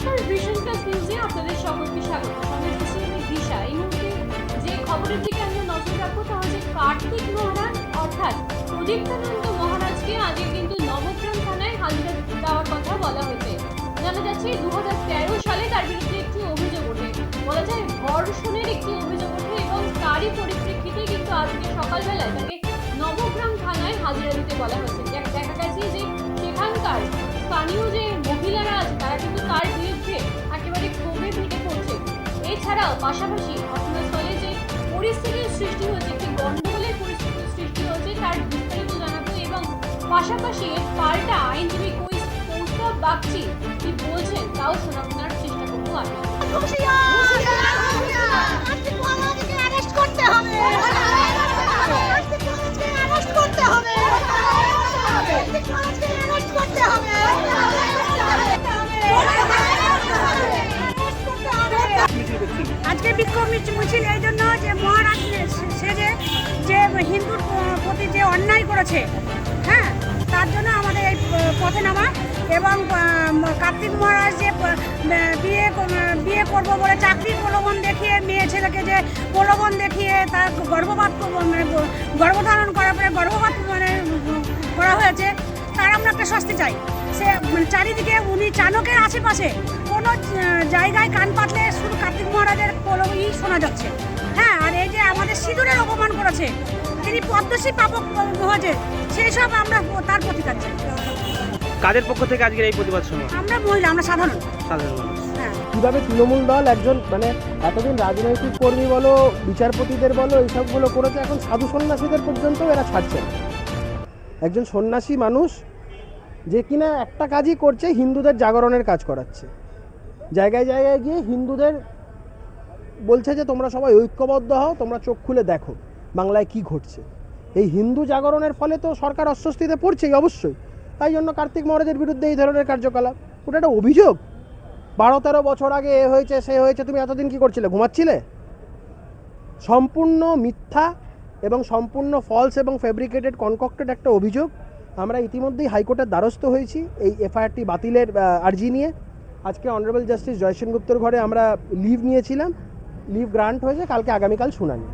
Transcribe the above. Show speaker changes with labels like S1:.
S1: নমস্কার, vision plus নিউজে আপনাদের সকলকে স্বাগত। সঙ্গে রয়েছে আমি দিশা। এই মুহূর্তে যে খবরের দিকে আমরা নজর রাখবো তা হচ্ছে কার্তিক মহারাজ অর্থাৎ প্রদীপ্তানন্দ মহারাজকে আজকে কিন্তু নবগ্রাম থানায় হাজিরা দেওয়ার কথা বলা হয়েছে। জানা যাচ্ছে 2013 সালে তার বিরুদ্ধে একটি অভিযোগ ওঠে, বলা যায় ধর্ষণের একটি অভিযোগ ওঠে এবং তারই পরিপ্রেক্ষিতে কিন্তু আজকে সকালবেলায় তাকে নবগ্রাম থানায় হাজিরা দিতে বলা হয়েছে। দেখা গেছে যে সেখানকার স্থানীয় যে মহিলারা আছে তারা কিন্তু তার বিরুদ্ধে একেবারে ক্ষোভে ফেটে পড়ছে। এছাড়াও পাশাপাশি ঘটনাস্থলে যে পরিস্থিতির সৃষ্টি হয়েছে, একটি গন্ডগোলের পরিস্থিতির সৃষ্টি হয়েছে তার বিস্তারিত জানাবো এবং পাশাপাশি এর পাল্টা আইনজীবী কৌস্তব বাগচি কি বলছেন তাও শোনানোর চেষ্টা করবো আমি।
S2: আজকে বিক্ষোভ মিছিল এই জন্য যে মহারাজ সেজে যে হিন্দুর প্রতি যে অন্যায় করেছে, হ্যাঁ, তার জন্য আমাদের এই পথে নামা। এবং কার্তিক মহারাজ যে বিয়ে করবো বলে চাকরির প্রলোভন দেখিয়ে মেয়ে ছেলেকে যে প্রলোভন দেখিয়ে তার গর্ভধারণ করার পরে গর্ভপাত করা হয়েছে, তার আমরা একটা শাস্তি চাই। সে চারিদিকে উনি চাণকের আশেপাশে কোনো জায়গায় কান পাতলে শুধু কার্তিক মহারাজের প্রলোভনই শোনা যাচ্ছে। হ্যাঁ, আর এই যে আমাদের সিঁদুরের অপমান করেছে, তিনি পদ্মশ্রী প্রাপক হয়েছে, সেই সব আমরা তার প্রতিকার চাই।
S3: কাদের পক্ষ থেকে আজকের এই প্রতিবাদ সভা?
S2: আমরা মহিলা, আমরা সাধারণ
S3: মানুষ।
S2: হ্যাঁ,
S4: কীভাবে তৃণমূল দল একজন এতদিন রাজনৈতিক কর্মী বলো, বিচারপতিদের বলো, এইসবগুলো করেছে, এখন সাধু সন্ন্যাসীদের পর্যন্ত এরা ছাড়ছে না। একজন সন্ন্যাসী মানুষ যে কিনা একটা কাজই করছে, হিন্দুদের জাগরণের কাজ করাচ্ছে। জায়গায় জায়গায় গিয়ে হিন্দুদের বলছে যে তোমরা সবাই ঐক্যবদ্ধ হও, তোমরা চোখ খুলে দেখো বাংলায় কি ঘটছে। এই হিন্দু জাগরণের ফলে তো সরকার অস্বস্তিতে পড়ছেই অবশ্যই। তাই জন্য কার্তিক মহারাজের বিরুদ্ধে এই ধরনের কার্যকলাপ, ওটা একটা অভিযোগ। 12-13 বছর আগে এ হয়েছে সে হয়েছে, তুমি এতদিন কি করছিলে? ঘুমাচ্ছিলে? সম্পূর্ণ মিথ্যা এবং সম্পূর্ণ ফলস এবং ফেব্রিকেটেড কনকক্টেড একটা অভিযোগ। আমরা ইতিমধ্যেই হাইকোর্টের দ্বারস্থ হয়েছি এই এফআইআরটি বাতিলের আর্জি নিয়ে। আজকে অনারেবল জাস্টিস জয় সেনগুপ্তর ঘরে আমরা লিভ নিয়েছিলাম, লিভ গ্রান্ট হয়েছে, কালকে আগামীকাল শুনানি।